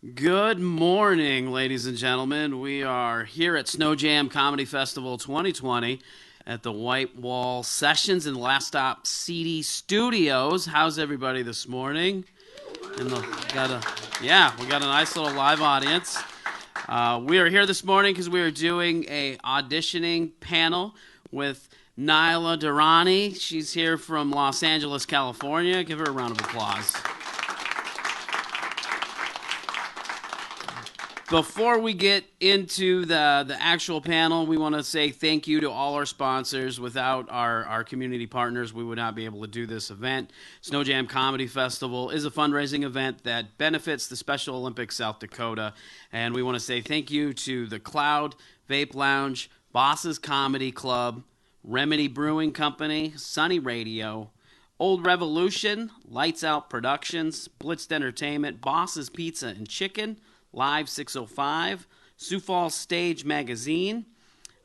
Good morning, ladies and gentlemen. We are here at Sno Jam Comedy Festival 2020 at the White Wall Sessions and Last Stop CD Studios. How's everybody this morning? We got a nice little live audience. We are here this morning because we are doing a auditioning panel with Naela Durrani. She's here from Los Angeles, California. Give her a round of applause. Before we get into the actual panel, we want to say thank you to all our sponsors. Without our community partners, we would not be able to do this event. Sno Jam Comedy Festival is a fundraising event that benefits the Special Olympics South Dakota. And we want to say thank you to the Cloud, Vape Lounge, Boss's Comedy Club, Remedy Brewing Company, Sunny Radio, Old Revolution, Lights Out Productions, Blitzed Entertainment, Boss's Pizza and Chicken, Live 605, Sioux Falls Stage Magazine,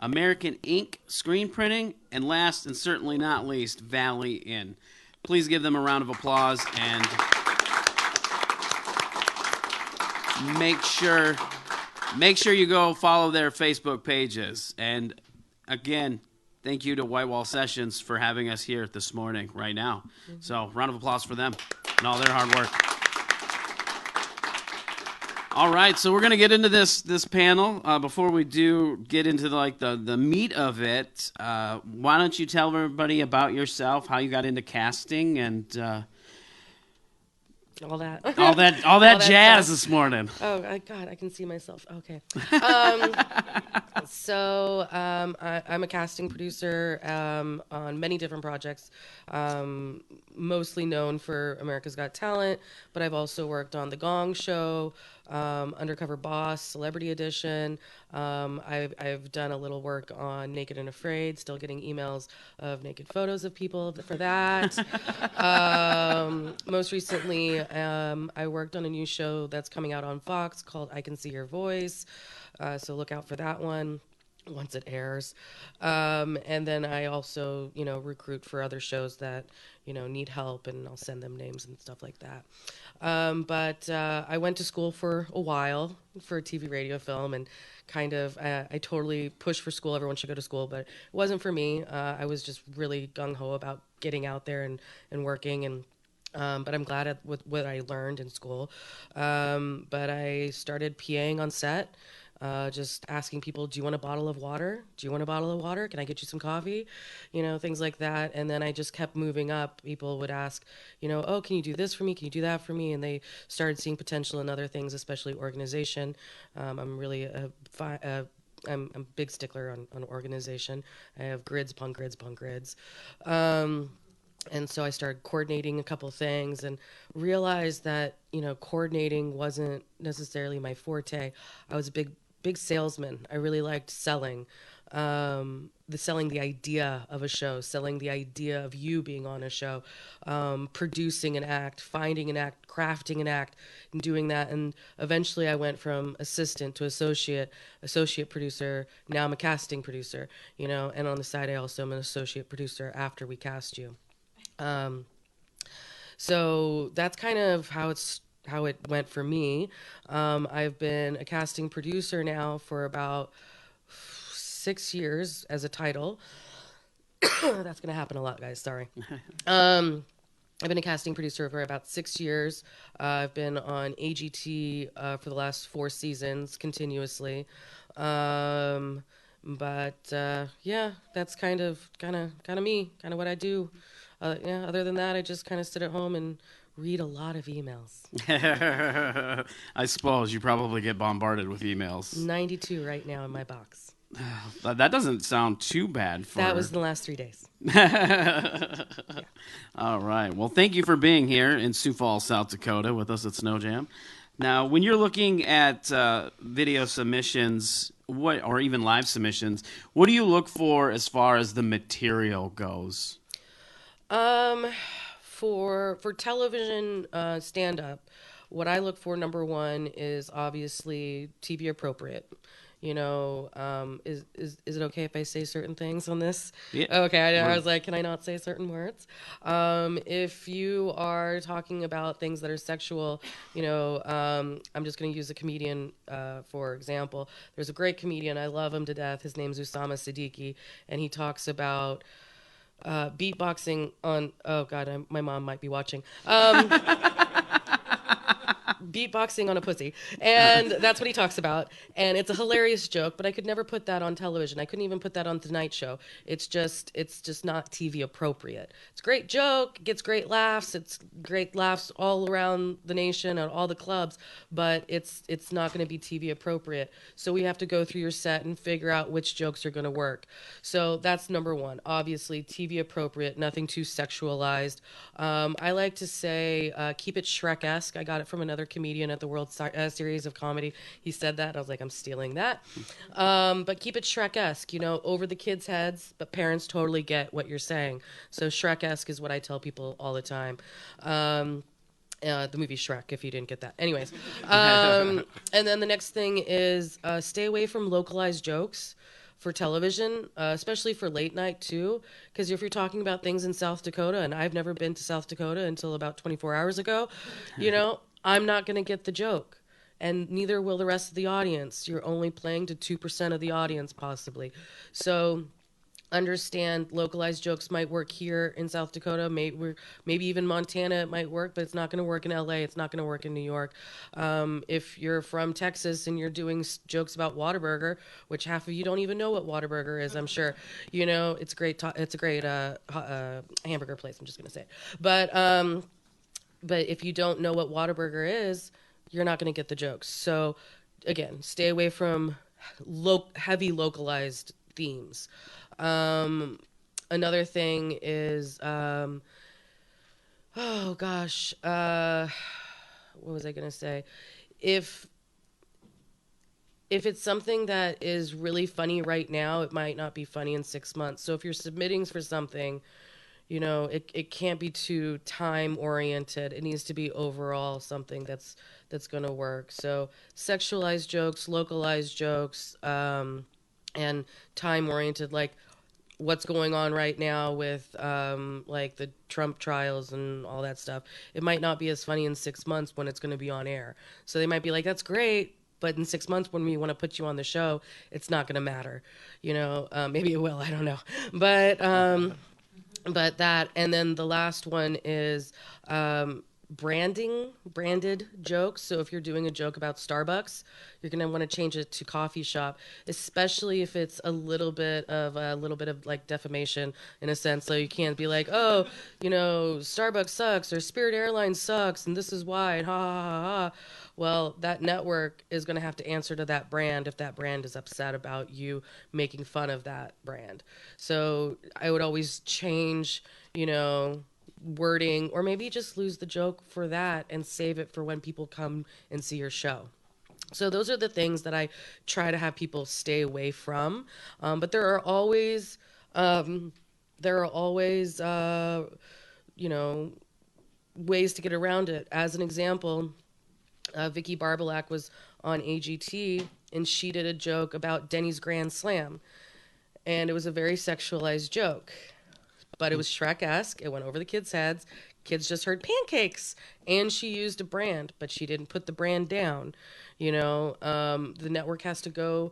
American Ink Screen Printing, and last and certainly not least, Valley Inn. Please give them a round of applause and make sure you go follow their Facebook pages. And again, thank you to White Wall Sessions for having us here this morning, right now. So, round of applause for them and all their hard work. All right, so we're going to get into this panel. Before we do get into the meat of it, why don't you tell everybody about yourself, how you got into casting, and all that jazz stuff this morning. Oh God, I can see myself. Okay. I'm a casting producer on many different projects, mostly known for America's Got Talent, but I've also worked on The Gong Show, Undercover Boss, Celebrity Edition. I've done a little work on Naked and Afraid, still getting emails of naked photos of people for that. Most recently, I worked on a new show that's coming out on Fox called I Can See Your Voice, so look out for that one once it airs. And then I also, recruit for other shows that, need help, and I'll send them names and stuff like that. But I went to school for a while for TV, radio, film, and kind of, I totally pushed for school. Everyone should go to school, but it wasn't for me. I was just really gung-ho about getting out there and working, and but I'm glad with what I learned in school. But I started PAing on set. Just asking people, do you want a bottle of water? Do you want a bottle of water? Can I get you some coffee? Things like that. And then I just kept moving up. People would ask, oh, can you do this for me? Can you do that for me? And they started seeing potential in other things, especially organization. I'm really I'm a big stickler on organization. I have grids upon grids upon grids. And so I started coordinating a couple things and realized that, coordinating wasn't necessarily my forte. I was a big salesman. I really liked selling. Selling the idea of a show, selling the idea of you being on a show, producing an act, finding an act, crafting an act, and doing that. And eventually I went from assistant to associate producer. Now I'm a casting producer, and on the side I also am an associate producer after we cast you. So that's kind of how it went for me. I've been a casting producer now for about 6 years as a title. That's going to happen a lot, guys. Sorry. I've been a casting producer for about 6 years. I've been on AGT for the last 4 seasons continuously. But that's kind of me, kind of what I do. Other than that, I just kind of sit at home and read a lot of emails. I suppose you probably get bombarded with emails. 92 right now in my box. That doesn't sound too bad. That was in the last 3 days. Yeah. All right. Well, thank you for being here in Sioux Falls, South Dakota with us at Sno Jam. Now, when you're looking at video submissions, or even live submissions, what do you look for as far as the material goes? For television stand-up, what I look for, number one, is obviously TV appropriate. you know, is it okay if I say certain things on this? Yeah. Okay, I was like, can I not say certain words? If you are talking about things that are sexual, you know, I'm just going to use a comedian for example. There's a great comedian, I love him to death. His name's Usama Siddiqui, and he talks about beatboxing on. Oh God, my mom might be watching. Beatboxing on a pussy, and that's what he talks about, and it's a hilarious joke, but I could never put that on television. I couldn't even put that on Tonight Show. It's just not TV appropriate. It's a great joke, gets great laughs, it's great laughs all around the nation at all the clubs, but it's not going to be TV appropriate. So we have to go through your set and figure out which jokes are going to work. So that's number one. Obviously TV appropriate, nothing too sexualized. I like to say keep it Shrek-esque. I got it from another comedian at the World Series of Comedy. He said that. I was like, I'm stealing that. But keep it Shrek-esque, you know, over the kids' heads, but parents totally get what you're saying. So Shrek-esque is what I tell people all the time. The movie Shrek, if you didn't get that. Anyways. And then the next thing is stay away from localized jokes for television, especially for late night too, because if you're talking about things in South Dakota, and I've never been to South Dakota until about 24 hours ago, you know, I'm not going to get the joke, and neither will the rest of the audience. You're only playing to 2% of the audience possibly. So understand localized jokes might work here in South Dakota, maybe even Montana it might work, but it's not going to work in LA, it's not going to work in New York. If you're from Texas and you're doing jokes about Whataburger, which half of you don't even know what Whataburger is, I'm sure, you know, it's it's a great hamburger place, I'm just going to say. But if you don't know what Whataburger is, you're not going to get the jokes. So again, stay away from heavy localized themes. Another thing is, oh gosh, what was I going to say? If it's something that is really funny right now, it might not be funny in 6 months. So if you're submitting for something, you know, it can't be too time oriented. It needs to be overall something that's going to work. So sexualized jokes, localized jokes, and time oriented, like what's going on right now with like the Trump trials and all that stuff. It might not be as funny in 6 months when it's going to be on air. So they might be like, that's great, but in 6 months when we want to put you on the show, it's not going to matter. You know, maybe it will, I don't know. But that, and then the last one is branded jokes. So if you're doing a joke about Starbucks, you're going to want to change it to coffee shop, especially if it's a little bit of like defamation in a sense. So you can't be like, oh, you know, Starbucks sucks or Spirit Airlines sucks and this is why, and ha ha ha ha. Well, that network is going to have to answer to that brand if that brand is upset about you making fun of that brand. So I would always change, you know, wording, or maybe just lose the joke for that and save it for when people come and see your show. So those are the things that I try to have people stay away from. But there are always, you know, ways to get around it. As an example, Vicky Barbalak was on AGT, and she did a joke about Denny's Grand Slam. And it was a very sexualized joke. But it was Shrek-esque. It went over the kids' heads. Kids just heard pancakes. And she used a brand, but she didn't put the brand down. You know, the network has to go,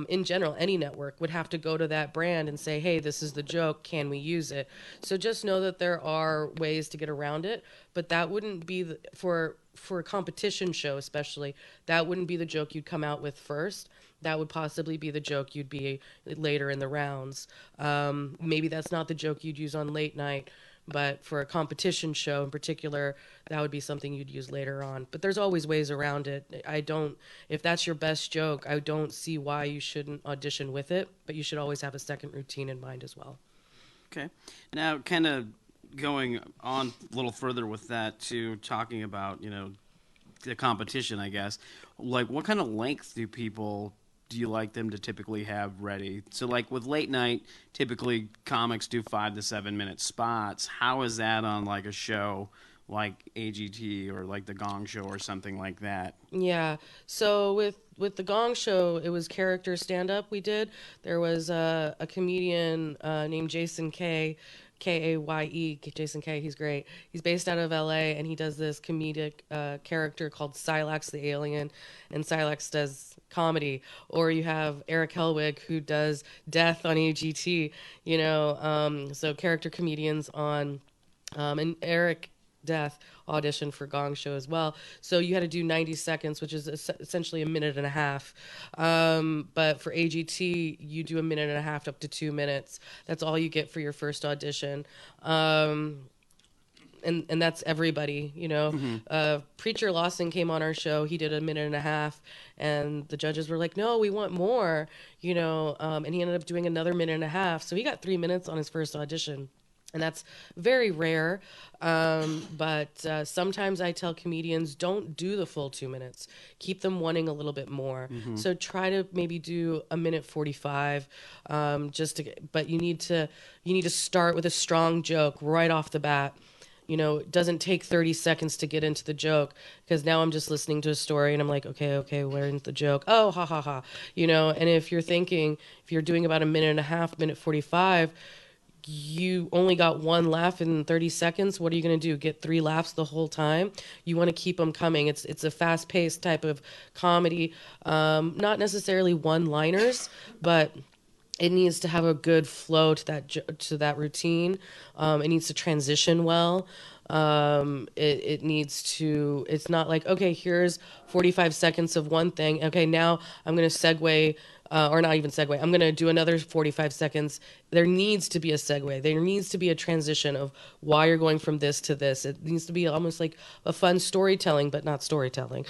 in general, any network would have to go to that brand and say, hey, this is the joke. Can we use it? So just know that there are ways to get around it. But that wouldn't be, for a competition show especially, that wouldn't be the joke you'd come out with first. That would possibly be the joke you'd be later in the rounds. Maybe that's not the joke you'd use on late night, but for a competition show in particular, that would be something you'd use later on. But there's always ways around it. If that's your best joke, I don't see why you shouldn't audition with it, but you should always have a second routine in mind as well. Okay. Now, kind of going on a little further with that too, talking about, you know, the competition, I guess, like what kind of length do you like them to typically have ready? So like with late night, typically comics do 5 to 7 minute spots. How is that on like a show like AGT or like the Gong Show or something like that? Yeah. So with the Gong Show, it was character stand up. We did. There was a comedian named Jason K. Kaye, Jason K. He's great. He's based out of LA, and he does this comedic character called Silax the Alien, and Silax does comedy. Or you have Eric Helwig, who does Death on AGT. So character comedians on, and Eric Death audition for Gong Show as well. So you had to do 90 seconds, which is essentially a minute and a half. But for AGT, you do a minute and a half up to 2 minutes. That's all you get for your first audition. And that's everybody, Preacher Lawson came on our show. He did a minute and a half, and the judges were like, no, we want more, and he ended up doing another minute and a half. So he got 3 minutes on his first audition. And that's very rare. But sometimes I tell comedians, don't do the full 2 minutes. Keep them wanting a little bit more. So try to maybe do a minute 45. But you need to start with a strong joke right off the bat. It doesn't take 30 seconds to get into the joke, because now I'm just listening to a story and I'm like, okay, where's the joke? Oh, ha, ha, ha. And if you're doing about a minute and a half, minute 45, you only got one laugh in 30 seconds. What are you going to do? Get 3 laughs the whole time? You want to keep them coming. It's a fast-paced type of comedy. Not necessarily one-liners, but it needs to have a good flow to that routine. It needs to transition well. It needs to, it's not like, okay, here's 45 seconds of one thing. Okay, now I'm going to segue, or not even segue. I'm going to do another 45 seconds. There needs to be a segue. There needs to be a transition of why you're going from this to this. It needs to be almost like a fun storytelling, but not storytelling.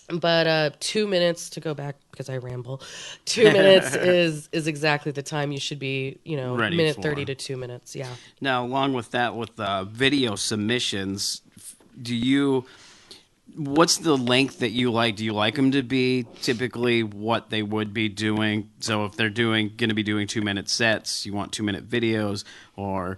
But 2 minutes, to go back because I ramble, 2 minutes is exactly the time you should be, Ready minute for. 30 to 2 minutes. Yeah. Now, along with that, with video submissions, what's the length that you like? Do you like them to be typically what they would be doing? So if they're going to be doing 2 minute sets, you want 2 minute videos, or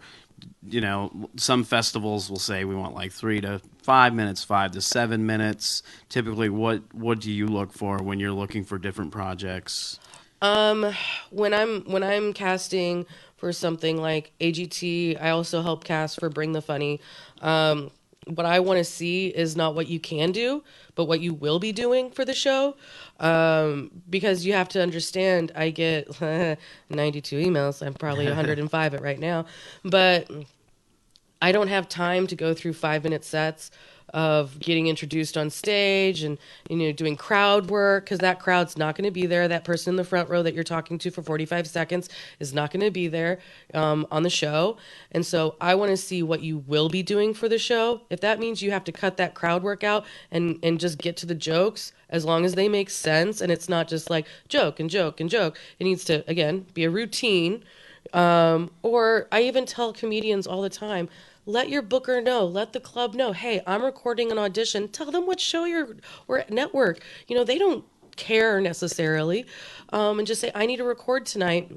some festivals will say we want like 3 to 5 minutes, 5 to 7 minutes. Typically, what do you look for when you're looking for different projects? When I'm casting for something like AGT, I also help cast for Bring the Funny. What I want to see is not what you can do, but what you will be doing for the show. Because you have to understand, I get 92 emails. I'm probably 105 it right now. But I don't have time to go through 5-minute sets of getting introduced on stage and doing crowd work, because that crowd's not going to be there. That person in the front row that you're talking to for 45 seconds is not going to be there on the show. And so I want to see what you will be doing for the show. If that means you have to cut that crowd work out and just get to the jokes, as long as they make sense and it's not just like joke and joke and joke. It needs to, again, be a routine. Or I even tell comedians all the time, let your booker know, let the club know, hey, I'm recording an audition. Tell them what show or network. They don't care necessarily. And just say, I need to record tonight.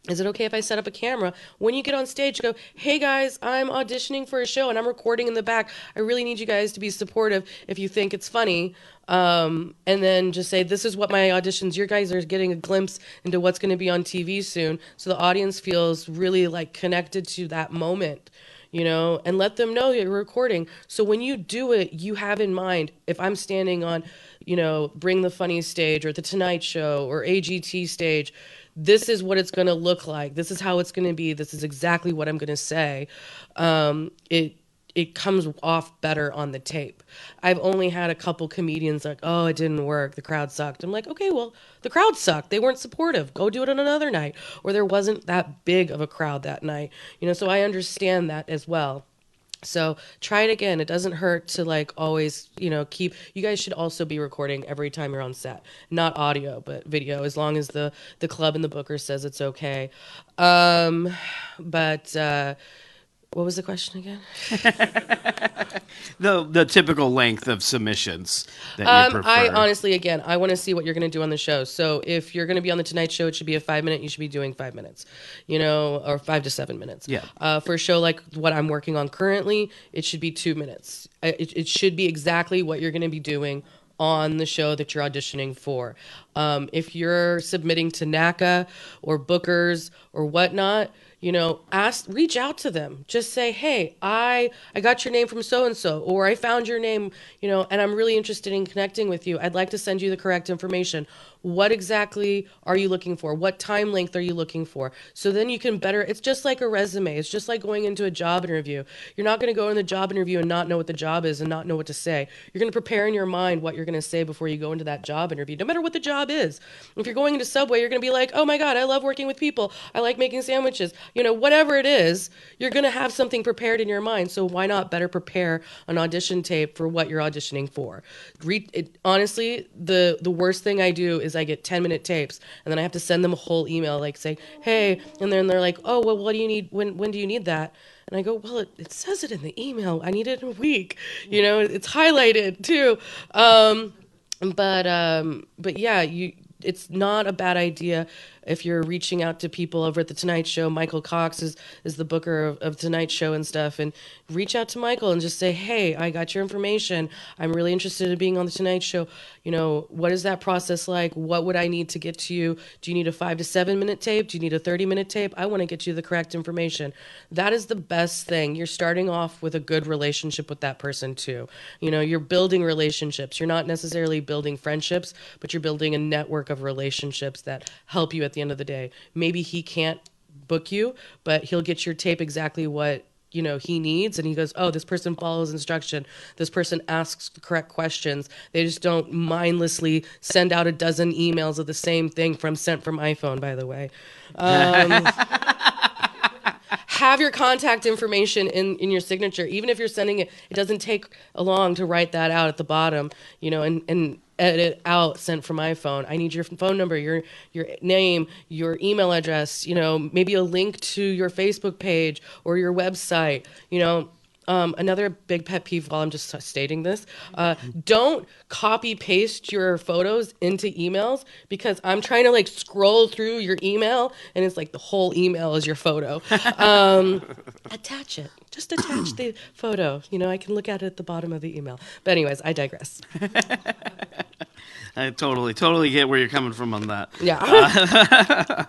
Is it okay if I set up a camera? When you get on stage, go, hey guys, I'm auditioning for a show and I'm recording in the back. I really need you guys to be supportive if you think it's funny. And then just say, this is what my auditions, you guys are getting a glimpse into what's going to be on TV soon. So the audience feels really like connected to that moment. And let them know you're recording. So when you do it, you have in mind, if I'm standing on, Bring the Funny stage or The Tonight Show or AGT stage, this is what it's going to look like. This is how it's going to be. This is exactly what I'm going to say. It comes off better on the tape. I've only had a couple comedians like, oh, it didn't work. The crowd sucked. I'm like, okay, well, the crowd sucked. They weren't supportive. Go do it on another night. Or there wasn't that big of a crowd that night. So I understand that as well. So try it again. It doesn't hurt to like always, you guys should also be recording every time you're on set. Not audio, but video, as long as the club and the booker says it's okay. But What was the question again? The typical length of submissions that you prefer. I honestly, again, I want to see what you're going to do on the show. So if you're going to be on the Tonight Show, it should be a 5-minute. You should be doing 5 minutes, or 5 to 7 minutes. Yeah. For a show like what I'm working on currently, it should be 2 minutes. It should be exactly what you're going to be doing on the show that you're auditioning for. If you're submitting to NACA or bookers or whatnot, reach out to them. Just say, hey, I got your name from so-and-so, or I found your name, and I'm really interested in connecting with you. I'd like to send you the correct information. What exactly are you looking for? What time length are you looking for? So then you can better, it's just like a resume. It's just like going into a job interview. You're not going to go in the job interview and not know what the job is and not know what to say. You're going to prepare in your mind what you're going to say before you go into that job interview, no matter what the job is. If you're going into Subway, you're going to be like, oh my God, I love working with people. I like making sandwiches. Whatever it is, you're going to have something prepared in your mind. So why not better prepare an audition tape for what you're auditioning for? Honestly, the worst thing I do is I get 10-minute tapes, and then I have to send them a whole email, like saying, hey, and then they're like, oh, well, what do you need? When do you need that? And I go, well, it says it in the email. I need it in a week. It's highlighted too. But yeah, it's not a bad idea if you're reaching out to people over at the Tonight Show. Michael Cox is the booker of Tonight Show and stuff, and reach out to Michael and just say, hey, I got your information. I'm really interested in being on the Tonight Show. What is that process like? What would I need to get to you? Do you need a 5 to 7 minute tape? Do you need a 30-minute tape? I want to get you the correct information. That is the best thing. You're starting off with a good relationship with that person too. You're building relationships. You're not necessarily building friendships, but you're building a network of relationships that help you at the end of the day. Maybe he can't book you, but he'll get your tape exactly what he needs, and he goes, oh, this person follows instruction, this person asks the correct questions, they just don't mindlessly send out a dozen emails of the same thing sent from iPhone, by the way. Have your contact information in your signature. Even if you're sending it doesn't take long to write that out at the bottom, and edit out sent from iPhone. I need your phone number, your name, your email address, maybe a link to your Facebook page or your website. Another big pet peeve while I'm just stating this, don't copy paste your photos into emails, because I'm trying to scroll through your email and it's like the whole email is your photo. Attach it. Just attach the photo. I can look at it at the bottom of the email. But anyways, I digress. I totally get where you're coming from on that. Yeah.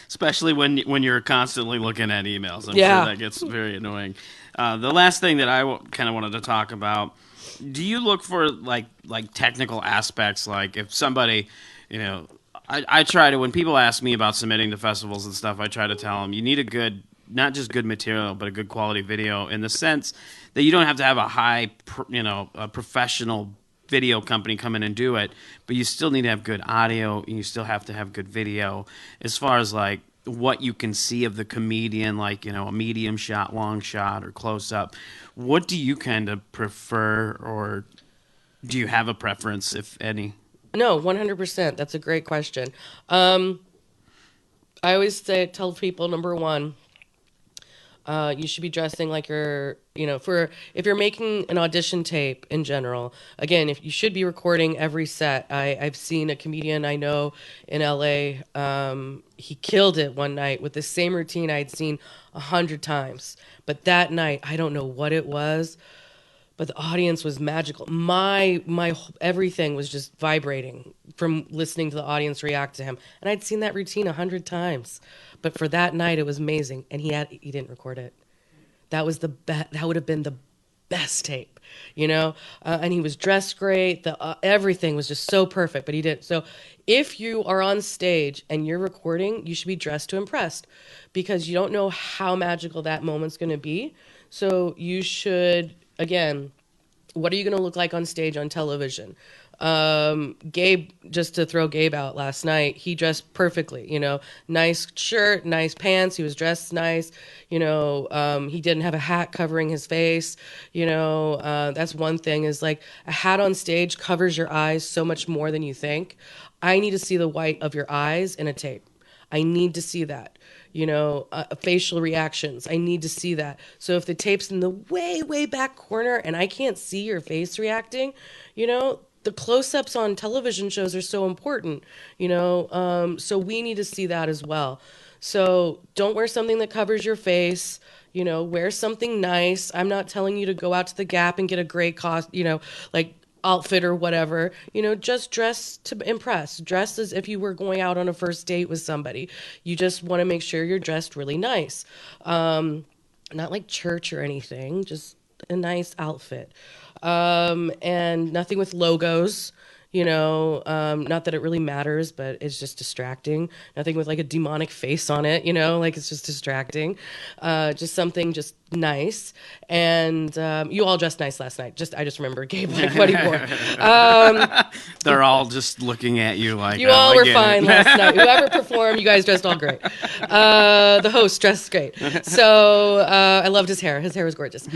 Especially when you're constantly looking at emails. I'm sure that gets very annoying. The last thing that I kind of wanted to talk about, do you look for like technical aspects? Like if somebody, I try to, when people ask me about submitting to festivals and stuff, I try to tell them you need a good, not just good material, but a good quality video, in the sense that you don't have to have a professional video company come in and do it, but you still need to have good audio and you still have to have good video as far as what you can see of the comedian, a medium shot, long shot, or close up. What do you kind of prefer, or do you have a preference, if any? No, 100%. That's a great question. I always tell people, number one, you should be dressing like you're, if you're making an audition tape in general, again, if you should be recording every set. I've seen a comedian I know in LA, he killed it one night with the same routine I'd seen 100 times. But that night, I don't know what it was, but the audience was magical. My everything was just vibrating from listening to the audience react to him. And I'd seen that routine 100 times. But for that night, it was amazing, and he didn't record it. That was that would have been the best tape, And he was dressed great. Everything was just so perfect, but he didn't. So, if you are on stage and you're recording, you should be dressed to impress, because you don't know how magical that moment's going to be. So you should, again, what are you going to look like on stage on television? Gabe, just to throw Gabe out last night, he dressed perfectly, nice shirt, nice pants. He was dressed nice, he didn't have a hat covering his face, that's one thing, is a hat on stage covers your eyes so much more than you think. I need to see the white of your eyes in a tape. I need to see that. Facial reactions, I need to see that. So if the tape's in the way, way back corner and I can't see your face reacting, the close-ups on television shows are so important, so we need to see that as well. So don't wear something that covers your face. Wear something nice. I'm not telling you to go out to the Gap and get a great like outfit or whatever. Just dress to impress. Dress as if you were going out on a first date with somebody. You just want to make sure you're dressed really nice. Not like church or anything, just a nice outfit. And nothing with logos. Not that it really matters, but it's just distracting. Nothing with like a demonic face on it, like it's just distracting. Just something just nice. And you all dressed nice last night. I just remember Gabe, like what he wore. They're all just looking at you like, you all were fine last night. Whoever performed, you guys dressed all great. The host dressed great. So I loved his hair. His hair was gorgeous.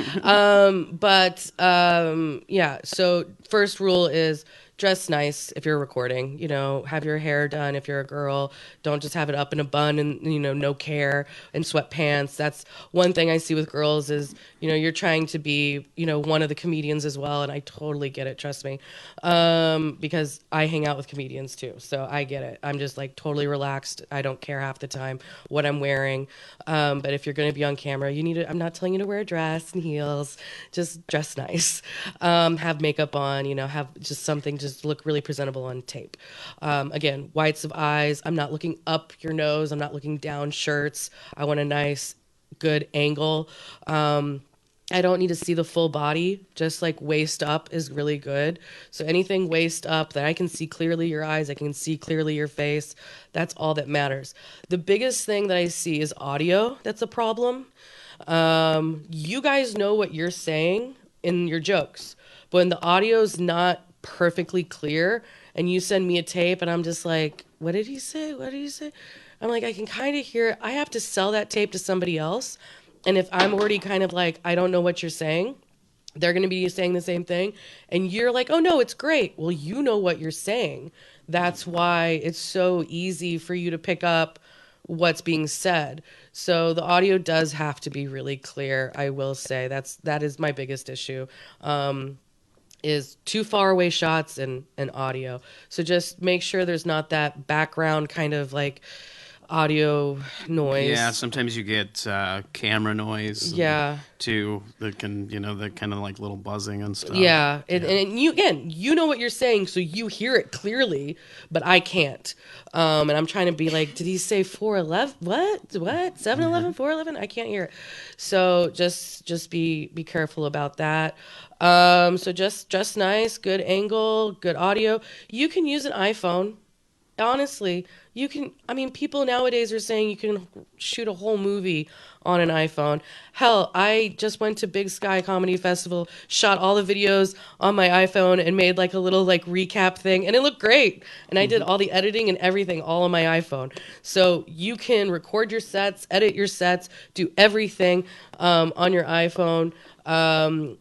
Yeah, so first rule is dress nice if you're recording, have your hair done if you're a girl. Don't just have it up in a bun and, no care and sweatpants. That's one thing I see with girls is, you're trying to be, one of the comedians as well. And I totally get it. Trust me. Because I hang out with comedians too. So I get it. I'm just like totally relaxed. I don't care half the time what I'm wearing. But if you're going to be on camera, I'm not telling you to wear a dress and heels, just dress nice. Have makeup on, have just something just look really presentable on tape. Again, whites of eyes. I'm not looking up your nose. I'm not looking down shirts. I want a nice, good angle. I don't need to see the full body. Just like waist up is really good. So anything waist up that I can see clearly your eyes, I can see clearly your face. That's all that matters. The biggest thing that I see is audio. That's a problem. You guys know what you're saying in your jokes, but when the audio's not perfectly clear and you send me a tape and I'm just like, what did he say? I'm like, I can kind of hear it. I have to sell that tape to somebody else. And if I'm already kind of like, I don't know what you're saying, they're going to be saying the same thing. And you're like, oh no, it's great. Well, you know what you're saying. That's why it's so easy for you to pick up what's being said. So the audio does have to be really clear. I will say that is my biggest issue. Is too far away shots and audio. So just make sure there's not that background kind of like audio noise. Yeah, sometimes you get camera noise. Yeah. Too. That can, that kind of like little buzzing and stuff. Yeah. And you know what you're saying, so you hear it clearly, but I can't. And I'm trying to be like, did he say 411? What? 711, 411? I can't hear it. So just be careful about that. So just dress nice, good angle, good audio. You can use an iPhone. Honestly, people nowadays are saying you can shoot a whole movie on an iPhone. Hell, I just went to Big Sky Comedy Festival, shot all the videos on my iPhone and made like a little like recap thing, and it looked great. And I did all the editing and everything all on my iPhone. So you can record your sets, edit your sets, do everything on your iPhone.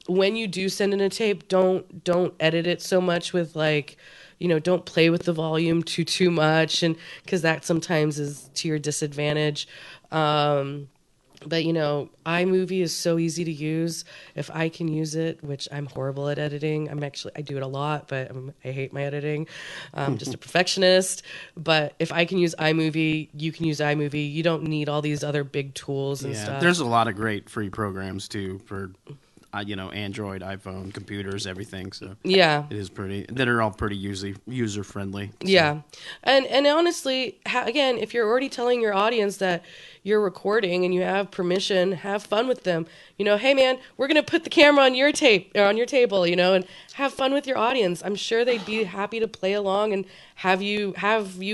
When you do send in a tape, don't edit it so much with like, don't play with the volume too much, and because that sometimes is to your disadvantage. But iMovie is so easy to use. If I can use it, which I'm horrible at editing, I do it a lot, but I hate my editing. I'm just a perfectionist. But if I can use iMovie, you can use iMovie. You don't need all these other big tools and stuff. There's a lot of great free programs too for Android, iPhone, computers, everything. So yeah, it is that are all pretty user friendly. So. Yeah, and honestly, again, if you're already telling your audience that you're recording and you have permission, have fun with them. Hey man, we're gonna put the camera on your tape or on your table, and have fun with your audience. I'm sure they'd be happy to play along and have you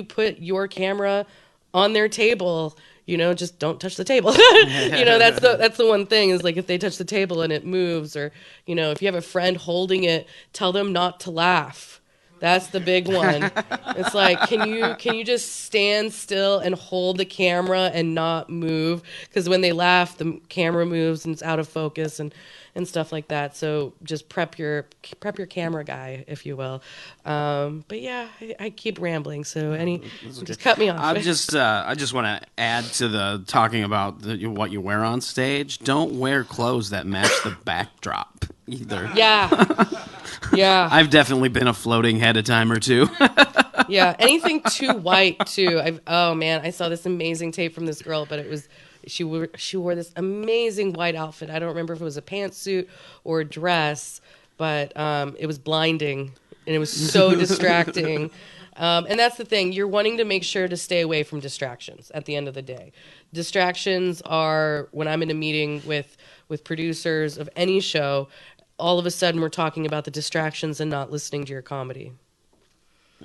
put your camera on their table. Just don't touch the table. That's the one thing is like if they touch the table and it moves, or if you have a friend holding it, tell them not to laugh. That's the big one. It's like, can you just stand still and hold the camera and not move? Because when they laugh, the camera moves and it's out of focus and stuff like that. So just prep your camera guy, if you will. But yeah, I keep rambling. So just cut me off. I just want to add to the talking about what you wear on stage. Don't wear clothes that match the backdrop either. Yeah. Yeah. I've definitely been a floating head a time or two. Yeah. Anything too white too. Oh man, I saw this amazing tape from this girl, but it was she wore this amazing white outfit. I don't remember if it was a pantsuit or a dress, but it was blinding and it was so distracting. And that's the thing. You're wanting to make sure to stay away from distractions at the end of the day. Distractions are when I'm in a meeting with producers of any show, all of a sudden we're talking about the distractions and not listening to your comedy.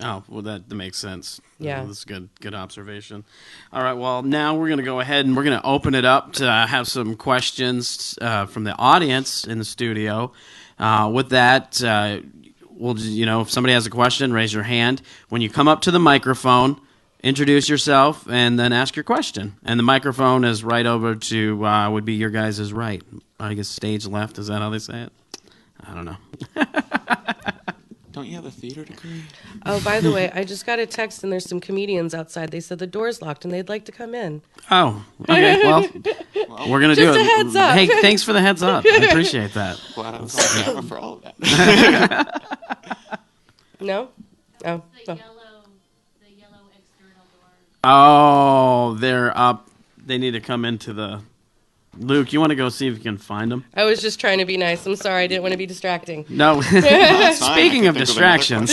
Oh, well, that makes sense. Yeah. That's good observation. All right, well, now we're going to go ahead and we're going to open it up to have some questions from the audience in the studio. With that, if somebody has a question, raise your hand. When you come up to the microphone, introduce yourself and then ask your question. And the microphone is right over to, would be your guys' right. I guess stage left, is that how they say it? I don't know. Don't you have a theater degree? Oh, by the way, I just got a text and there's some comedians outside. They said the door's locked and they'd like to come in. Oh, okay. Well, we're going to do it. Just a heads up. Hey, thanks for the heads up. I appreciate that. Glad I was on camera for all of that. No? Oh. The yellow external door. Oh, they're up. They need to come into the... Luke, you want to go see if you can find them? I was just trying to be nice. I'm sorry. I didn't want to be distracting. No. Speaking of distractions.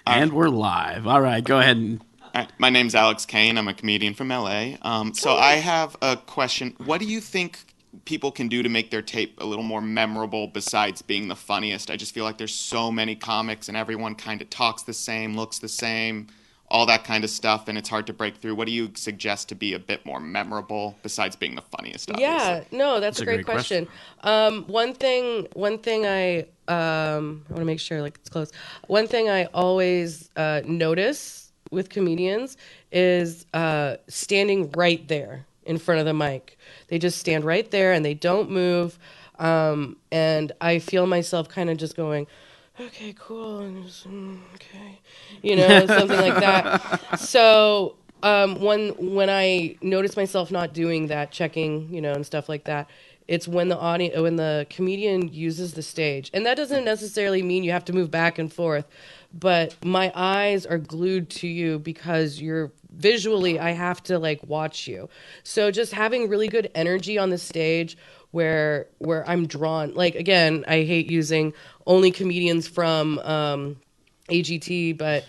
And we're live. All right, go ahead. All right, my name's Alex Kane. I'm a comedian from LA. So I have a question. What do you think people can do to make their tape a little more memorable besides being the funniest? I just feel like there's so many comics and everyone kind of talks the same, looks the same, all that kind of stuff, and it's hard to break through. What do you suggest to be a bit more memorable besides being the funniest, obviously? Yeah, no, that's a great question. One thing I want to make sure like it's close. One thing I always notice with comedians is standing right there in front of the mic. They just stand right there and they don't move. And I feel myself kind of just going, okay, cool, and just, okay, something like that. So when I notice myself not doing that, checking, and stuff like that, it's when the comedian uses the stage, and that doesn't necessarily mean you have to move back and forth, but my eyes are glued to you because you're visually, I have to like watch you. So just having really good energy on the stage where I'm drawn, like, again, I hate using only comedians from AGT, but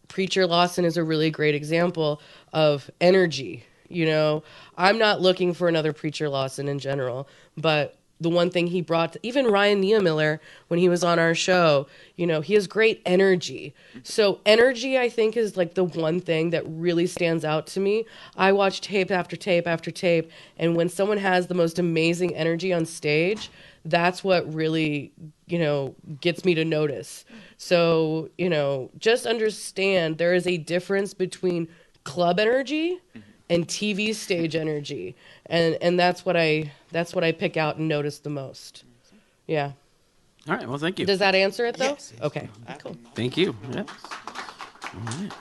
Preacher Lawson is a really great example of energy. I'm not looking for another Preacher Lawson in general, but the one thing he brought, even Ryan Niemiller, when he was on our show, he has great energy. So energy, I think, is like the one thing that really stands out to me. I watch tape after tape after tape, and when someone has the most amazing energy on stage, that's what really, gets me to notice. So, just understand there is a difference between club energy and TV stage energy. And that's what I pick out and notice the most. Yeah. All right, well, thank you. Does that answer it, though? Yes. Okay, cool. Thank you. Yeah. All right.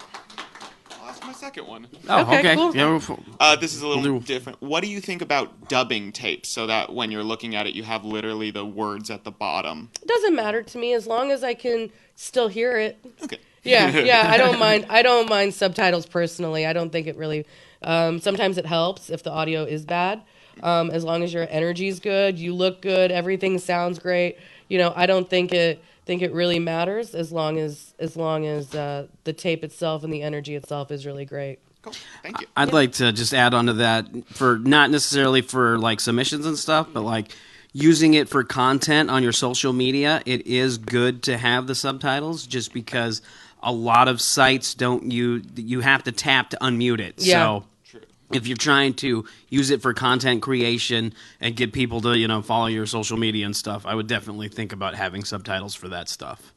I'll ask my second one. Oh, Okay, cool. Yeah, This is a little different. What do you think about dubbing tapes so that when you're looking at it, you have literally the words at the bottom? It doesn't matter to me as long as I can still hear it. Okay. Yeah, I don't mind. I don't mind subtitles personally. I don't think it really. Sometimes it helps if the audio is bad. As long as your energy's good, you look good, everything sounds great. I don't think it really matters as long as the tape itself and the energy itself is really great. Cool. Thank you. I'd like to just add on to that, for not necessarily for like submissions and stuff, but like using it for content on your social media. It is good to have the subtitles just because a lot of sites don't, you have to tap to unmute it. Yeah. So True. if you're trying to use it for content creation and get people to, follow your social media and stuff, I would definitely think about having subtitles for that stuff.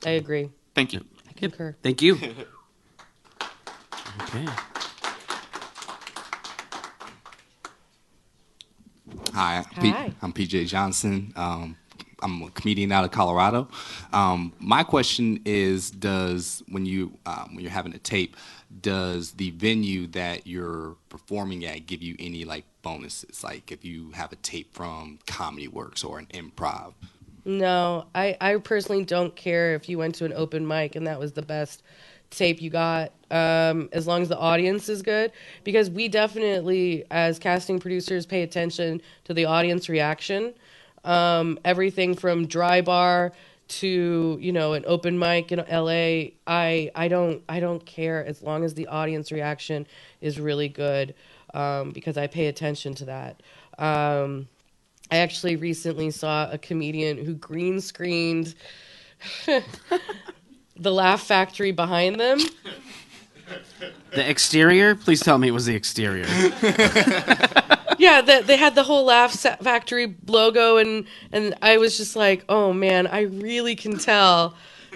I agree. Thank you. I concur. Thank you. Okay. Hi. Hi. I'm PJ Johnson. I'm a comedian out of Colorado. My question is, when you're having a tape, does the venue that you're performing at give you any like bonuses? Like if you have a tape from Comedy Works or an improv? No, I personally don't care if you went to an open mic and that was the best tape you got, as long as the audience is good, because we definitely, as casting producers, pay attention to the audience reaction. Everything from dry bar to an open mic in LA, I don't care as long as the audience reaction is really good, because I pay attention to that. I actually recently saw a comedian who green screened the Laugh Factory behind them. The exterior? Please tell me it was the exterior. Yeah, they had the whole Laugh Factory logo, and I was just like, oh man, I really can tell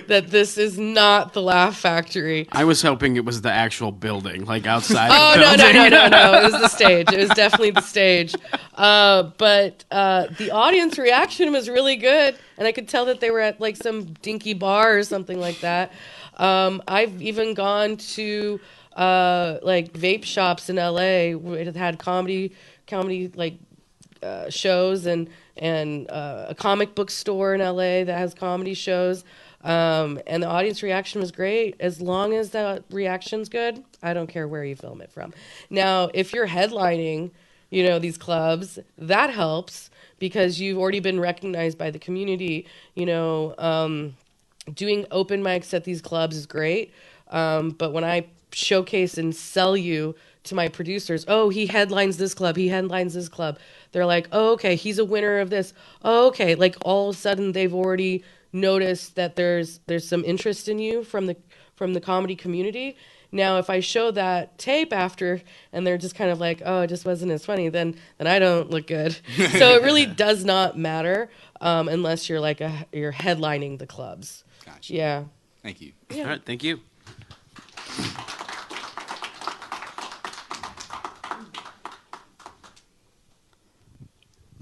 that this is not the Laugh Factory. I was hoping it was the actual building, like outside Oh, the building. no. It was the stage. It was definitely the stage. But the audience reaction was really good, and I could tell that they were at like some dinky bar or something like that. I've even gone to like vape shops in LA where it had comedy like shows, and a comic book store in LA that has comedy shows. And the audience reaction was great. As long as the reaction's good, I don't care where you film it from. Now, if you're headlining, these clubs, that helps because you've already been recognized by the community. Doing open mics at these clubs is great. But when I showcase and sell you to my producers, oh, he headlines this club, they're like, oh, okay, he's a winner of this. Oh, okay. Like all of a sudden they've already noticed that there's some interest in you from the comedy community. Now, if I show that tape after and they're just kind of like, oh, it just wasn't as funny, then I don't look good. So it really does not matter, unless you're you're headlining the clubs. Gotcha. Yeah. Thank you. Yeah. All right, thank you.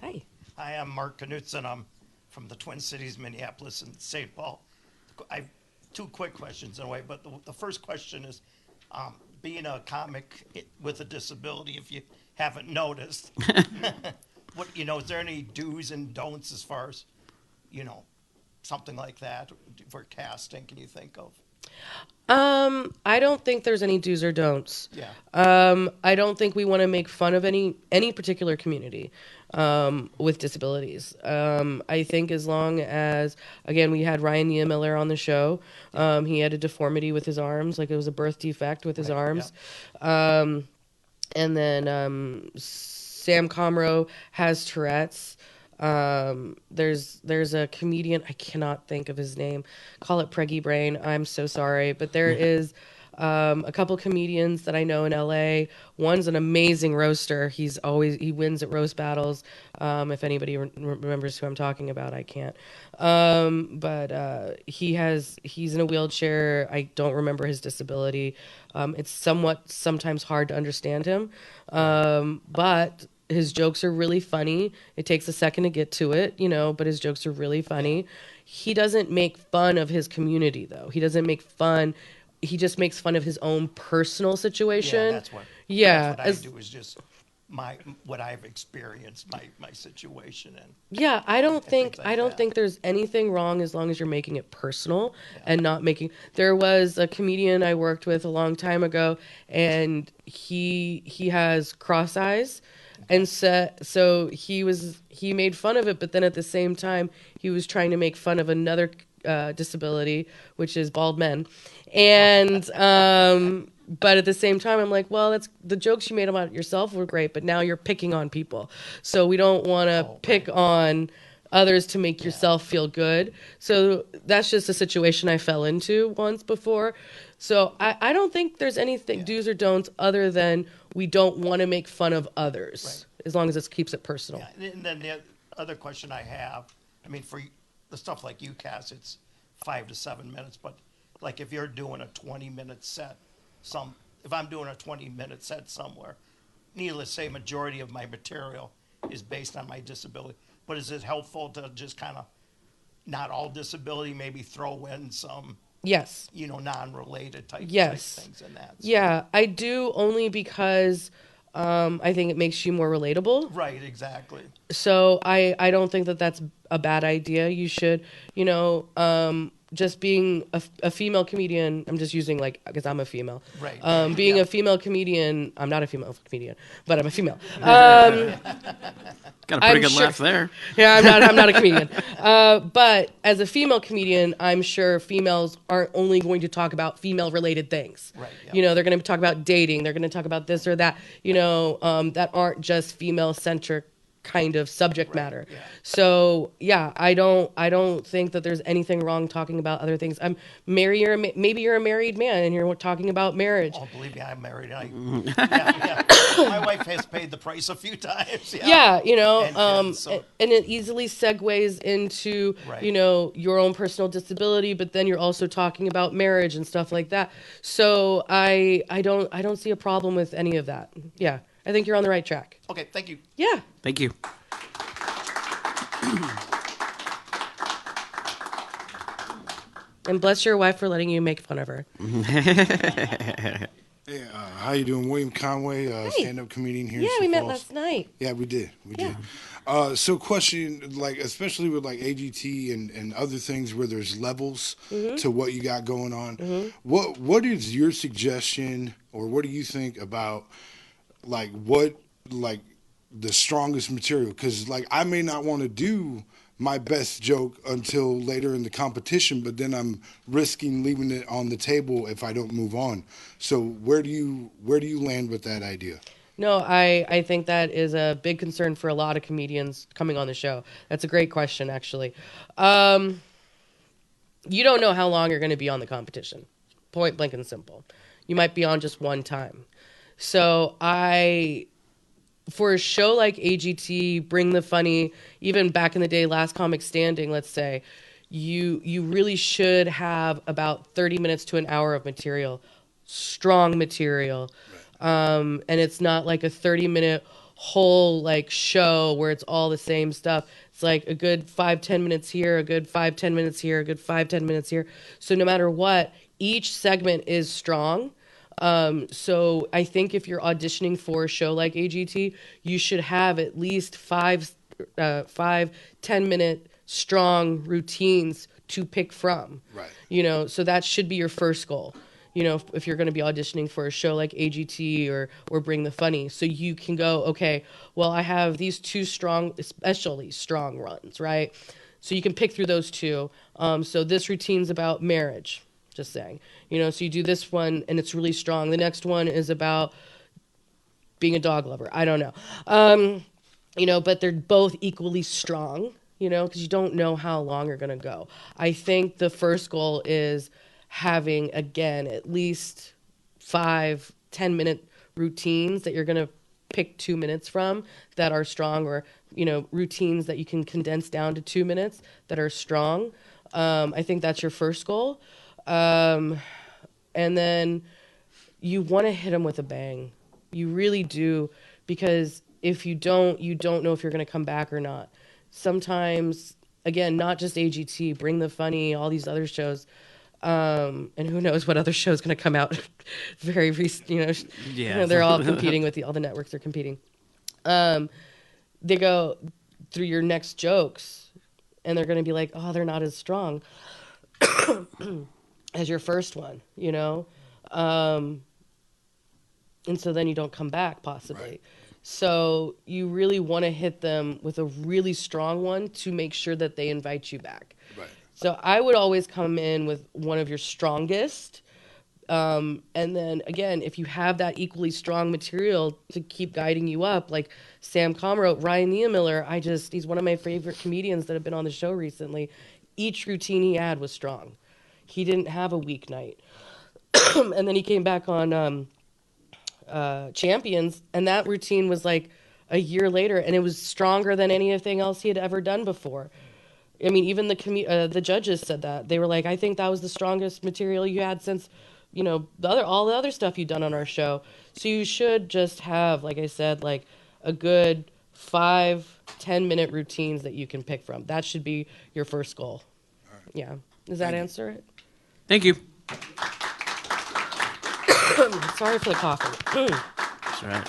Hi. Hi, I'm Mark Knutson. I'm from the Twin Cities, Minneapolis, and St. Paul. I have two quick questions in a way, but the first question is, being a comic with a disability, if you haven't noticed, is there any do's and don'ts as far as, something like that for casting? Can you think of? I don't think there's any do's or don'ts. Yeah. I don't think we want to make fun of any particular community with disabilities. I think as long as, again, we had Ryan Niemiller on the show. He had a deformity with his arms, like it was a birth defect with his arms. Yeah. And then Sam Comro has Tourette's. There's a comedian, I cannot think of his name, call it Preggy Brain, I'm so sorry, but there is a couple comedians that I know in LA. One's an amazing roaster. He wins at roast battles. If anybody remembers who I'm talking about, I can't. But he's in a wheelchair. I don't remember his disability. It's sometimes hard to understand him. But his jokes are really funny. It takes a second to get to it, but his jokes are really funny. He doesn't make fun of his community, though. He doesn't make fun. He just makes fun of his own personal situation. Yeah, that's what I do, is just what I've experienced, my situation. And yeah, I don't think that. there's anything wrong as long as you're making it personal and not making. There was a comedian I worked with a long time ago, and he has cross eyes. And so he made fun of it, but then at the same time, he was trying to make fun of another disability, which is bald men. And but at the same time, I'm like, well, the jokes you made about yourself were great, but now you're picking on people. So we don't want to pick on others to make yourself feel good. So that's just a situation I fell into once before. So I don't think there's anything do's or don'ts other than we don't want to make fun of others, as long as it keeps it personal. Yeah. And then the other question I have, I mean, for the stuff like you, Cass, it's 5 to 7 minutes, but like if you're doing a 20-minute set, if I'm doing a 20-minute set somewhere, needless to say, majority of my material is based on my disability. But is it helpful to just kind of, not all disability, maybe throw in some, Yes. non-related type things in that? So. Yeah, I do, only because I think it makes you more relatable. Right, exactly. So I don't think that that's a bad idea. You should, just being a female comedian, I'm just using because I'm a female. Right. Being a female comedian, I'm not a female comedian, but I'm a female. Got a pretty good laugh there. Yeah, I'm not a comedian. But as a female comedian, I'm sure females aren't only going to talk about female-related things. Right. Yeah. They're going to talk about dating. They're going to talk about this or that. That aren't just female-centric kind of subject matter. Yeah. So I don't think that there's anything wrong talking about other things. Maybe you're a married man and you're talking about marriage. Oh, believe me, I'm married. My wife has paid the price a few times. Yeah, and it easily segues into your own personal disability, but then you're also talking about marriage and stuff like that. So I don't see a problem with any of that. Yeah. I think you're on the right track. Okay, thank you. Yeah. Thank you. And bless your wife for letting you make fun of her. Hey, how you doing? William Conway, stand-up comedian here in Sioux we met Falls. last night. Yeah, we did. We did. So question, especially with AGT and other things where there's levels to what you got going on, what is your suggestion, or what do you think about the strongest material? Because I may not want to do my best joke until later in the competition, but then I'm risking leaving it on the table if I don't move on. So where do you land with that idea? No, I think that is a big concern for a lot of comedians coming on the show. That's a great question, actually. You don't know how long you're going to be on the competition. Point blank and simple. You might be on just one time. So for a show like AGT, Bring the Funny, even back in the day, Last Comic Standing, let's say, you really should have about 30 minutes to an hour of material, strong material. Right. And it's not like a 30-minute whole show where it's all the same stuff. It's like a good 5-10 minutes here, a good 5-10 minutes here, a good 5-10 minutes here. So no matter what, each segment is strong. So I think if you're auditioning for a show like AGT, you should have at least 5-10-minute strong routines to pick from. Right. So that should be your first goal. If you're going to be auditioning for a show like AGT or Bring the Funny, so you can go, okay, well, I have these two especially strong runs, right? So you can pick through those two. So this routine's about marriage. Just saying, so you do this one and it's really strong. The next one is about being a dog lover. I don't know. But they're both equally strong, because you don't know how long you're going to go. I think the first goal is having, again, at least 5-10-minute routines that you're going to pick 2 minutes from that are strong, or, routines that you can condense down to 2 minutes that are strong. I think that's your first goal. And then you want to hit them with a bang. You really do, because if you don't know if you're going to come back or not. Sometimes, again, not just AGT, Bring the Funny, all these other shows, and who knows what other show's going to come out very recent, they're all competing with all the networks are competing. They go through your next jokes, and they're going to be like, oh, they're not as strong as your first one, and so then you don't come back, possibly. Right. So you really want to hit them with a really strong one to make sure that they invite you back. Right. So I would always come in with one of your strongest, And then again, if you have that equally strong material to keep guiding you up, like Sam Com wrote, Ryan Neamiller, he's one of my favorite comedians that have been on the show recently. Each routine he had was strong. He didn't have a weeknight. And then he came back on Champions, and that routine was like a year later, and it was stronger than anything else he had ever done before. I mean, even the judges said that. They were like, I think that was the strongest material you had since, all the other stuff you've done on our show. So you should just have, like I said, like a good 5-10 minute routines that you can pick from. That should be your first goal. Yeah. Does that answer it? Thank you. Sorry for the coughing. That's right.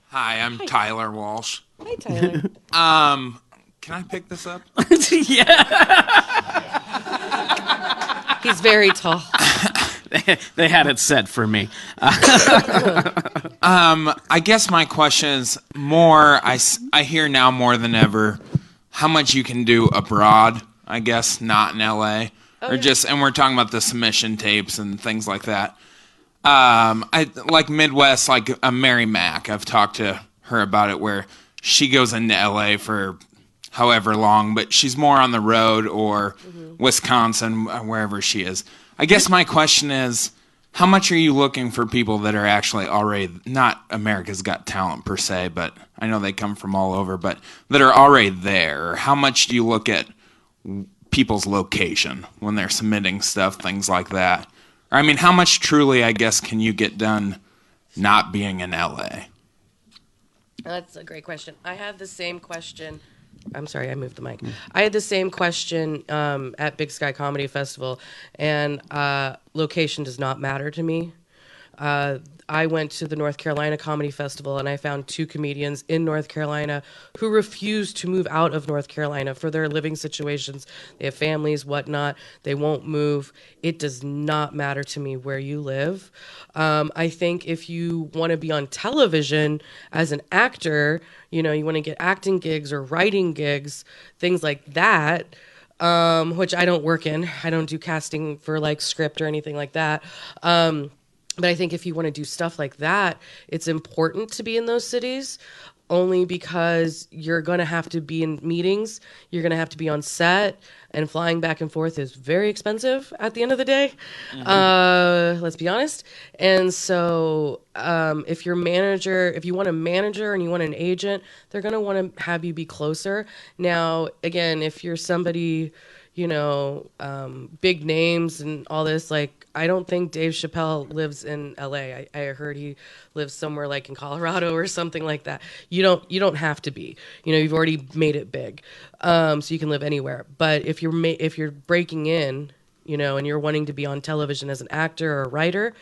Hi, I'm Tyler Walsh. Hi, Tyler. Can I pick this up? Yeah. He's very tall. They had it set for me. I guess my question is more, I hear now more than ever how much you can do abroad, I guess, not in LA. And we're talking about the submission tapes and things like that. I like Midwest, like Mary Mack. I've talked to her about it, where she goes into LA for however long, but she's more on the road, or Wisconsin, wherever she is. I guess my question is, how much are you looking for people that are actually already, not America's Got Talent per se, but I know they come from all over, but that are already there? How much do you look at people's location when they're submitting stuff, things like that? Or, I mean, how much truly, I guess, can you get done not being in LA? That's a great question. I had the same question. I'm sorry, I moved the mic. I had the same question at Big Sky Comedy Festival, and location does not matter to me. I went to the North Carolina Comedy Festival, and I found 2 comedians in North Carolina who refused to move out of North Carolina for their living situations. They have families, whatnot. They won't move. It does not matter to me where you live. I think if you want to be on television as an actor, you want to get acting gigs or writing gigs, things like that, which I don't work in. I don't do casting for like script or anything like that. But I think if you want to do stuff like that, it's important to be in those cities, only because you're going to have to be in meetings. You're going to have to be on set, and flying back and forth is very expensive at the end of the day. Let's be honest. And so if you want a manager and you want an agent, they're going to want to have you be closer. Now, again, if you're somebody, big names and all this, like, I don't think Dave Chappelle lives in LA. I heard he lives somewhere like in Colorado or something like that. You don't have to be. You've already made it big, so you can live anywhere. But if you're breaking in, and you're wanting to be on television as an actor or a writer,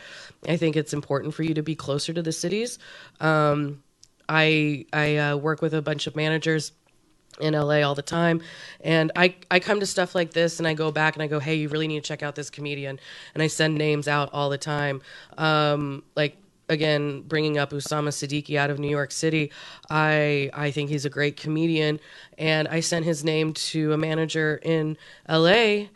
I think it's important for you to be closer to the cities. I work with a bunch of managers in LA all the time, and I come to stuff like this, and I go back and I go, hey, you really need to check out this comedian, and I send names out all the time. Like, again, bringing up Usama Siddiqui out of New York City, I think he's a great comedian, and I sent his name to a manager in LA,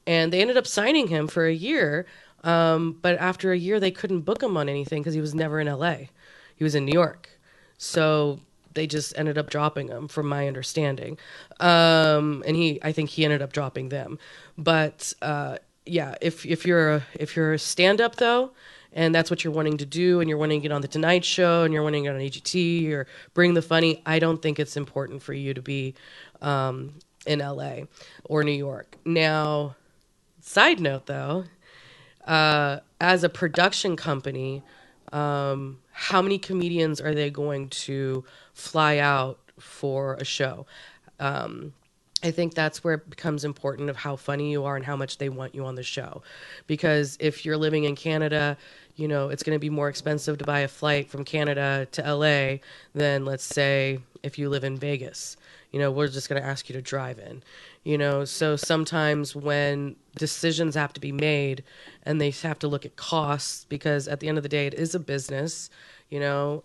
and they ended up signing him for a year, but after a year they couldn't book him on anything because he was never in LA. He was in New York. So they just ended up dropping him, from my understanding. And I think he ended up dropping them. But yeah, if you're a stand-up though, and that's what you're wanting to do, and you're wanting to get on the Tonight Show, and you're wanting to get on AGT or Bring the Funny, I don't think it's important for you to be in LA or New York. Now, side note though, as a production company, how many comedians are they going to fly out for a show? I think that's where it becomes important of how funny you are and how much they want you on the show. Because if you're living in Canada, it's going to be more expensive to buy a flight from Canada to LA than, let's say, if you live in Vegas. We're just going to ask you to drive in. So sometimes when decisions have to be made and they have to look at costs, because at the end of the day, it is a business,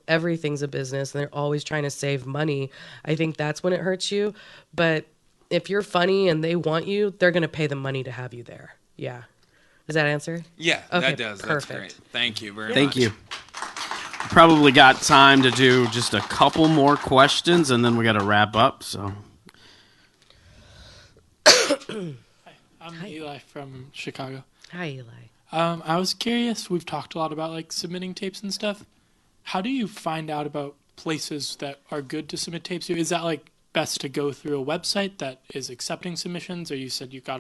everything's a business, and they're always trying to save money. I think that's when it hurts you. But if you're funny and they want you, they're going to pay the money to have you there. Yeah. Does that answer? Yeah, Okay, that does. perfect. That's great. Thank you very much. Thank you. Probably got time to do just a couple more questions, and then we got to wrap up. So, I'm Eli from Chicago. Hi, Eli. I was curious, we've talked a lot about like submitting tapes and stuff. How do you find out about places that are good to submit tapes to? Is that like best to go through a website that is accepting submissions, or you said you got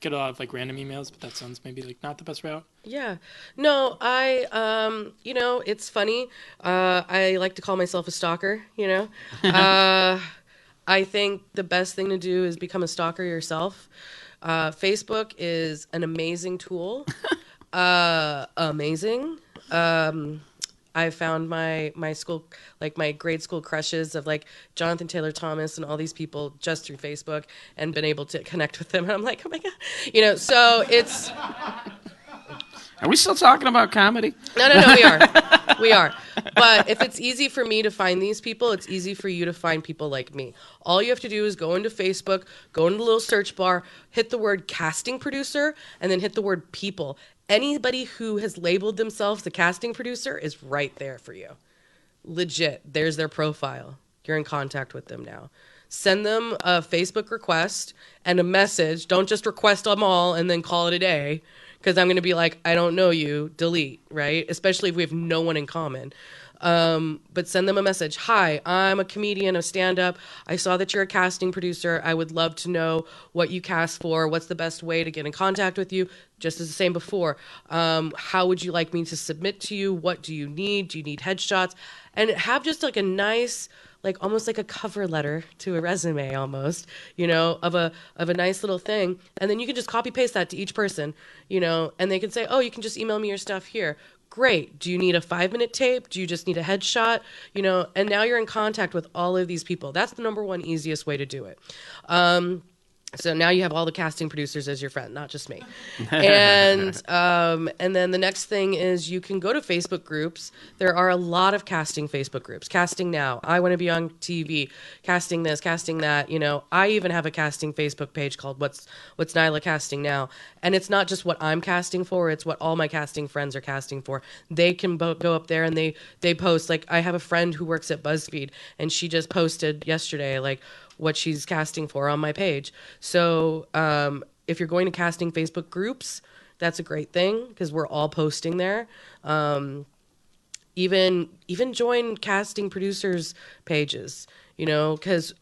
get a lot of like random emails, but that sounds maybe like not the best route? Yeah. No, it's funny. I like to call myself a stalker, I think the best thing to do is become a stalker yourself. Facebook is an amazing tool. Amazing. I found my school, like my grade school crushes of like Jonathan Taylor Thomas and all these people just through Facebook, and been able to connect with them. And I'm like, oh my God, so it's. are we still talking about comedy? No, we are. But if it's easy for me to find these people, it's easy for you to find people like me. All you have to do is go into Facebook, go into the little search bar, hit the word casting producer, and then hit the word people. Anybody who has labeled themselves a casting producer is right there for you. Legit. There's their profile. You're in contact with them now. Send them a Facebook request and a message. Don't just request them all and then call it a day, because I'm going to be like, I don't know you, delete, right? Especially if we have no one in common. But send them a message. Hi, I'm a comedian, a stand-up. I saw that you're a casting producer. I would love to know what you cast for. What's the best way to get in contact with you? Just as the same before. How would you like me to submit to you? What do you need? Do you need headshots? And have just like a nice, like almost like a cover letter to a resume almost, of a nice little thing. And then you can just copy paste that to each person, and they can say, oh, you can just email me your stuff here. Great. Do you need a 5-minute tape? Do you just need a headshot? And now you're in contact with all of these people. That's the number one easiest way to do it. So now you have all the casting producers as your friend, not just me. And then the next thing is you can go to Facebook groups. There are a lot of casting Facebook groups. Casting Now, I want to be on TV, casting this, casting that. I even have a casting Facebook page called What's Naela Casting Now. And it's not just what I'm casting for, it's what all my casting friends are casting for. They can go up there and they post. Like, I have a friend who works at BuzzFeed, and she just posted yesterday, like, what she's casting for on my page. So if you're going to casting Facebook groups, that's a great thing, because we're all posting there. Even join casting producers pages, because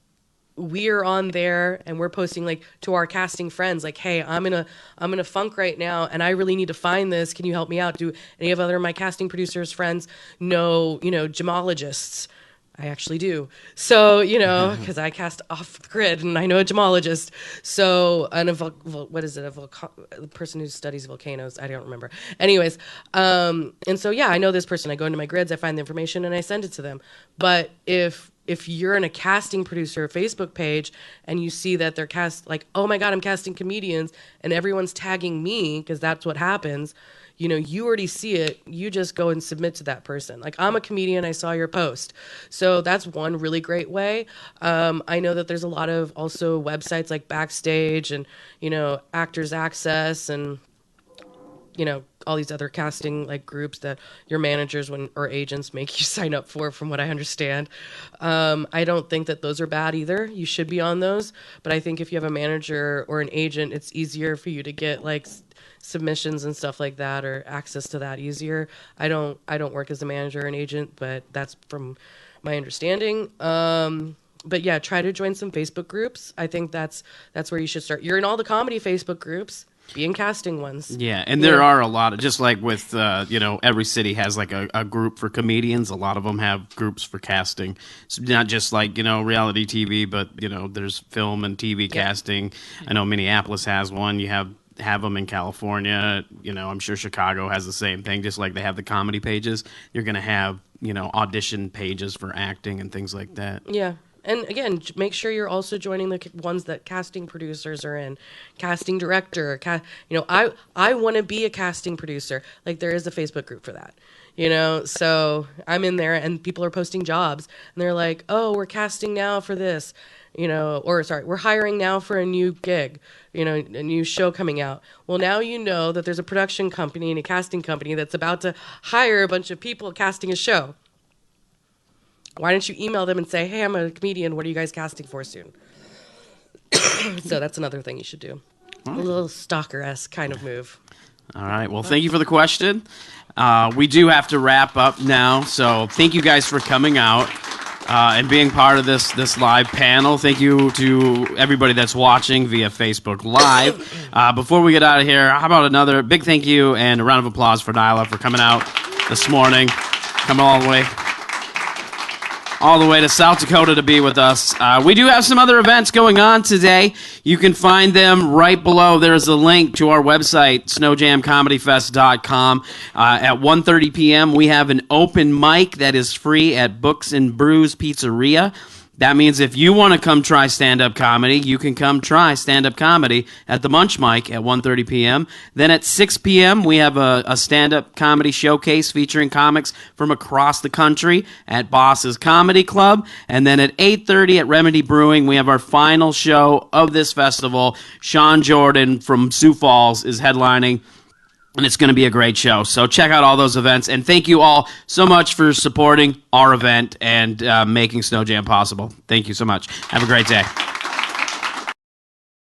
we're on there and we're posting like to our casting friends, like, hey, I'm in a funk right now and I really need to find this. Can you help me out? Do any of other of my casting producers friends know, gemologists? I actually do. So, because I cast off the grid and I know a gemologist. So, what is it? A person who studies volcanoes. I don't remember. Anyways. And so, yeah, I know this person. I go into my grids, I find the information, and I send it to them. But if you're in a casting producer Facebook page and you see that they're like, oh my God, I'm casting comedians, and everyone's tagging me, because that's what happens, you already see it. You just go and submit to that person. Like, I'm a comedian, I saw your post. So that's one really great way. I know that there's a lot of also websites like Backstage and, Actors Access and, all these other casting like groups that your managers or agents make you sign up for, from what I understand. I don't think that those are bad either. You should be on those. But I think if you have a manager or an agent, it's easier for you to get like submissions and stuff like that, or access to that easier. I don't work as a manager or an agent, but that's from my understanding. But yeah, try to join some Facebook groups. I think that's where you should start. You're in all the comedy Facebook groups. Be in casting ones. Yeah, and there are a lot of, just like with, every city has like a group for comedians. A lot of them have groups for casting. It's not just like, reality TV, but, there's film and TV casting. I know Minneapolis has one. You have them in California. I'm sure Chicago has the same thing. Just like they have the comedy pages, you're going to have, audition pages for acting and things like that. Yeah. And again, make sure you're also joining the ones that casting producers are in. Casting director. I want to be a casting producer. Like, there is a Facebook group for that. So I'm in there and people are posting jobs and they're like, oh, we're casting now for this. or sorry, we're hiring now for a new gig, a new show coming out. Well, now you know that there's a production company and a casting company that's about to hire a bunch of people casting a show. Why don't you email them and say, hey, I'm a comedian. What are you guys casting for soon? So that's another thing you should do. A little stalker-esque kind of move. All right. Well, thank you for the question. We do have to wrap up now, so thank you guys for coming out and being part of this live panel. Thank you to everybody that's watching via Facebook Live. Before we get out of here, how about another big thank you and a round of applause for Naela for coming out this morning, coming all the way to South Dakota to be with us. We do have some other events going on today. You can find them right below. There's a link to our website, snojamcomedyfest.com. At 1:30 p.m., we have an open mic that is free at Books and Brews Pizzeria. That means if you want to come try stand-up comedy, you can come try stand-up comedy at the Munch Mic at 1:30 p.m. Then at 6 p.m., we have a stand-up comedy showcase featuring comics from across the country at Boss's Comedy Club. And then at 8:30 at Remedy Brewing, we have our final show of this festival. Sean Jordan from Sioux Falls is headlining. And it's going to be a great show. So check out all those events. And thank you all so much for supporting our event and making Sno Jam possible. Thank you so much. Have a great day.